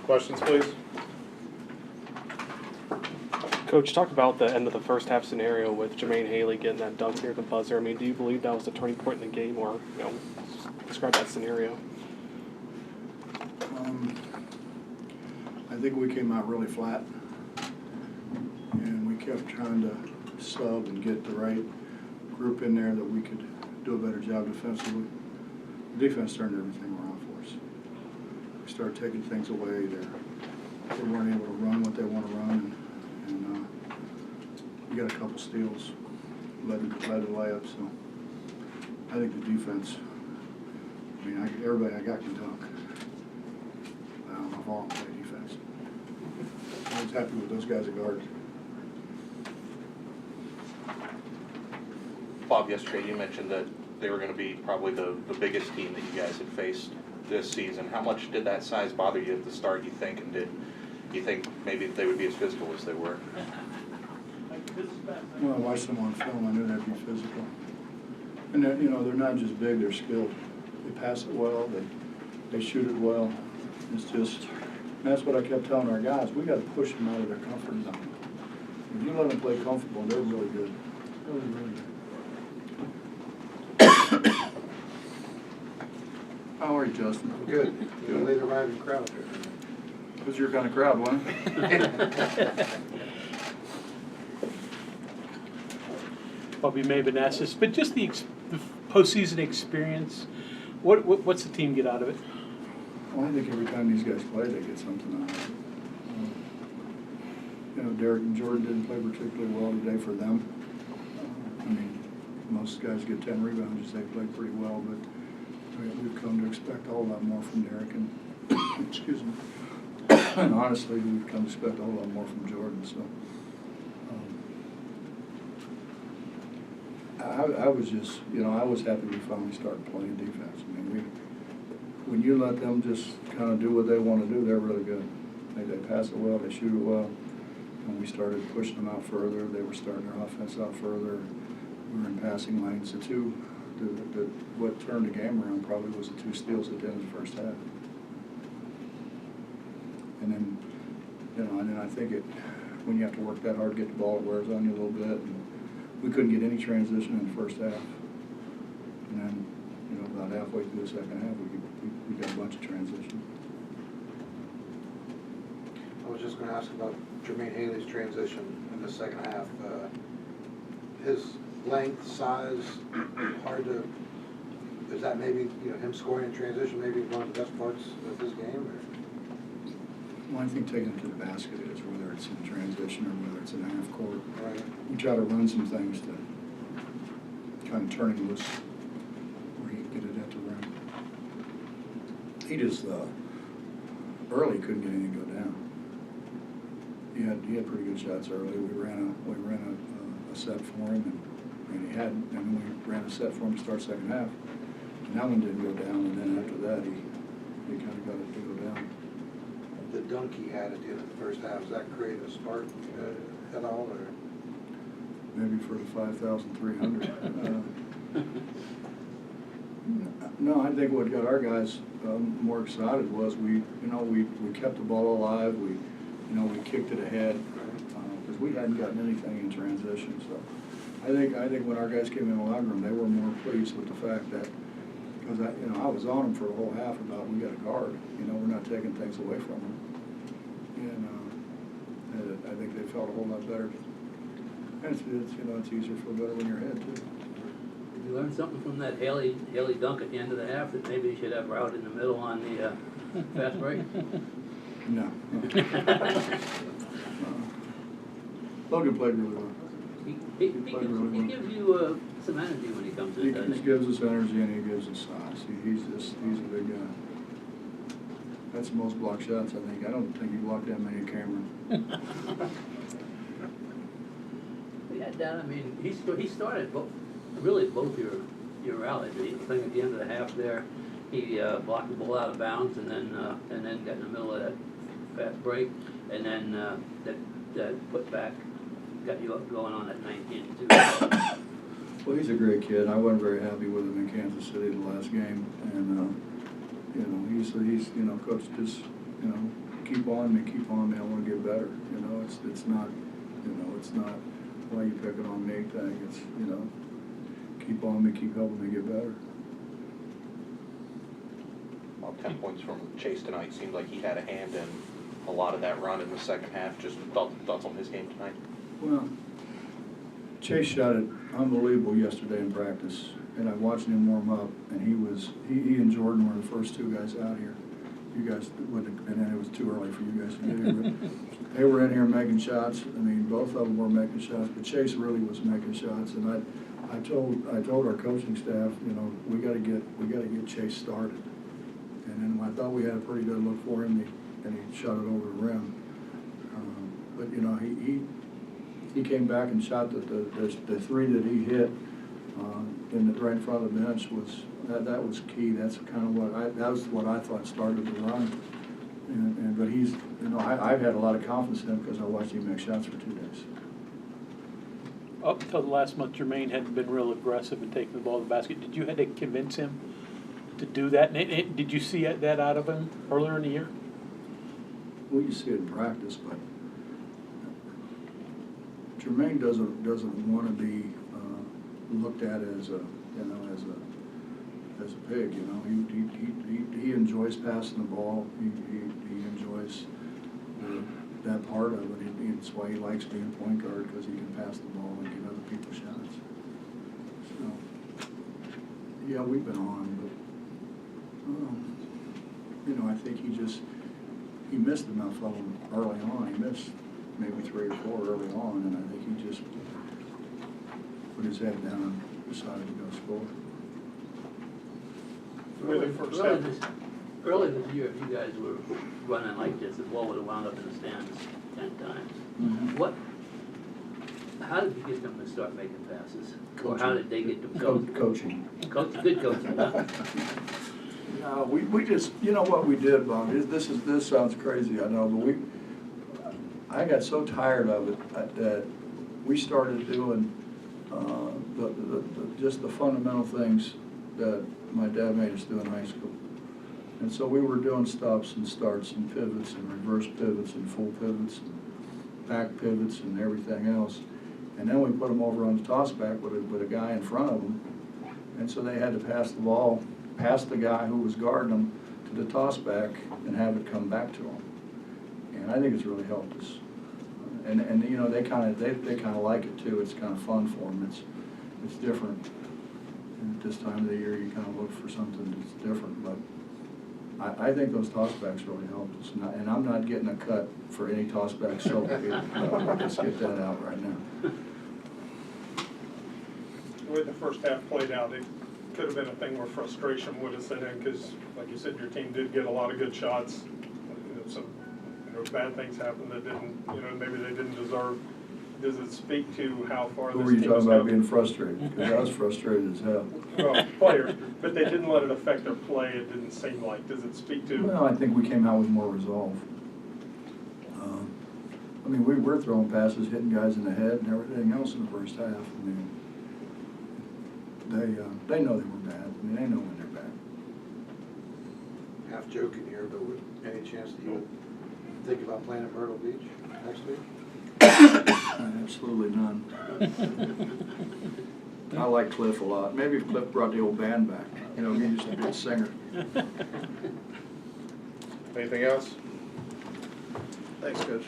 Questions, please? Coach, talk about the end of the first half scenario with Jermaine Haley getting that dunk near the buzzer. I mean, do you believe that was the turning point in the game, or describe that scenario? I think we came out really flat, and we kept trying to sub and get the right group in there that we could do a better job defensively. The defense turned everything around for us. We started taking things away. They weren't able to run what they want to run, and we got a couple steals, led the layup. So I think the defense. I mean, everybody I got can dunk. I've all played defense. I was happy with those guys at guard. Bob, yesterday you mentioned that they were going to be probably the biggest team that you guys had faced this season. How much did that size bother you at the start, you think, and did you think maybe they would be as physical as they were? Well, I watched them on film. I knew they'd be physical. And they're not just big, they're skilled. They pass it well, they shoot it well. It's just, that's what I kept telling our guys. We got to push them out of their comfort zone. If you let them play comfortable, they're really good. Really, really good. How are you, Justin? Good. You're a late arriving crowd. Who's your kind of crowd, wasn't it? Bob, you may have been asked this, but just the postseason experience, what's the team get out of it? Well, I think every time these guys play, they get something out of it. Derek and Jordan didn't play particularly well today for them. I mean, most guys get 10 rebounds, they played pretty well, but we've come to expect a whole lot more from Derek and, excuse me, and honestly, we've come to expect a whole lot more from Jordan, so. I was just, I was happy we finally started playing defense. I mean, when you let them just kind of do what they want to do, they're really good. They pass it well, they shoot it well. When we started pushing them out further, they were starting their offense out further. We were in passing lanes. What turned the game around probably was the 2 steals at the end of the first half. And then, I think when you have to work that hard to get the ball, it wears on you a little bit. And we couldn't get any transition in the first half. And then, about halfway through the second half, we got a bunch of transition. I was just going to ask about Jermaine Haley's transition in the second half. His length, size, is that maybe, him scoring in transition, maybe one of the best parts of his game? Or? Well, I think taking it to the basket is, whether it's in transition or whether it's in half court. Right. We try to run some things to kind of turn him loose where he can get it at the rim. He just, early couldn't get anything to go down. He had pretty good shots early. We ran a set for him, and we ran a set for him to start second half. And that one didn't go down, and then after that, he kind of got it to go down. The dunk he had at the end of the first half, does that create a spark at all? Or? Maybe for the 5,300. No, I think what got our guys more excited was we kept the ball alive. We kicked it ahead because we hadn't gotten anything in transition. So I think when our guys came in the locker room, they were more pleased with the fact that, because I was on them for a whole half about we got a guard. We're not taking things away from them, and I think they felt a whole lot better. And it's easier to feel better when you're ahead too. Did you learn something from that Haley dunk at the end of the half that maybe you should have route in the middle on the fast break? No. Logan played really well. He gives you some energy when he comes in, doesn't he? He gives us energy and he gives us size. He's a big guy. That's the most blocked shots, I think. I don't think he blocked that many at Cameron. Yeah, Dan, I mean, he started both your rallies. The thing at the end of the half there, he blocked the ball out of bounds and then got in the middle of that fast break, and then that put back got you up going on at 19 too. Well, he's a great kid. I wasn't very happy with him in Kansas City the last game, and he's coach just keep keep on me, I wanna get better, you know, it's not, why you picking on me thing, it's, you know, keep on me, keep helping me get better. Well, 10 points from Chase tonight, seemed like he had a hand in a lot of that run in the second half. Just thoughts on his game tonight? Well, Chase shot it unbelievable yesterday in practice, and I watched him warm up, and he and Jordan were the first two guys out here. You guys wouldn't have been in, it was too early for you guys to get here, but they were in here making shots. I mean, both of them were making shots, but Chase really was making shots, and I told our coaching staff, you know, we gotta get Chase started. And then I thought we had a pretty good look for him, and he shot it over the rim. But, you know, he came back and shot the three that he hit right in front of the bench that was key. That's kind of that was what I thought started the run. But he's, you know, I've had a lot of confidence in him because I watched him make shots for 2 days. Up until the last month, Jermaine hadn't been real aggressive in taking the ball to the basket. Did you have to convince him to do that? And did you see that out of him earlier in the year? Well, you see it in practice, but Jermaine doesn't want to be looked at as a pig. You know, he enjoys passing the ball. He enjoys that part of it. It's why he likes being point guard, because he can pass the ball and give other people shots. So, yeah, we've been on, but you know, I think he missed enough of them early on. He missed maybe 3 or 4 early on, and I think he just put his head down and decided to go score. Early this year, if you guys were running like this, the ball would have wound up in the stands 10 times. Mm-hmm. How did you get them to start making passes? Or Coaching. how did they get themselves? Coaching. Good coaching, huh? No, we just, you know what we did, Bob, this sounds crazy, I know, but I got so tired of it that we started doing just the fundamental things that my dad made us do in high school. And so we were doing stops and starts and pivots and reverse pivots and full pivots and back pivots and everything else. And then we put them over on the toss back with a guy in front of them. And so they had to pass the ball past the guy who was guarding them to the toss back and have it come back to them. And I think it's really helped us. And you know, they kind of like it too. It's kind of fun for them. It's different. And at this time of the year, you kind of look for something that's different. But I think those tossbacks really helped us. And I'm not getting a cut for any tossback soap. Let's get that out right now. The way the first half played out, it could have been a thing where frustration would have set in, because, like you said, your team did get a lot of good shots. Some bad things happened that didn't, maybe they didn't deserve. Does it speak to how far Who this were you team talking has about come? being frustrated? Because I was frustrated as hell. Well, players, but they didn't let it affect their play, it didn't seem like. Does it speak to? Well, I think we came out with more resolve. I mean, we were throwing passes, hitting guys in the head and everything else in the first half. I mean, they know they were bad. I mean, they know when they're bad. Half joking here, but would any chance that you would think about playing at Myrtle Beach next week? Absolutely none. I like Cliff a lot. Maybe if Cliff brought the old band back. He used to be a singer. Anything else? Thanks, Coach.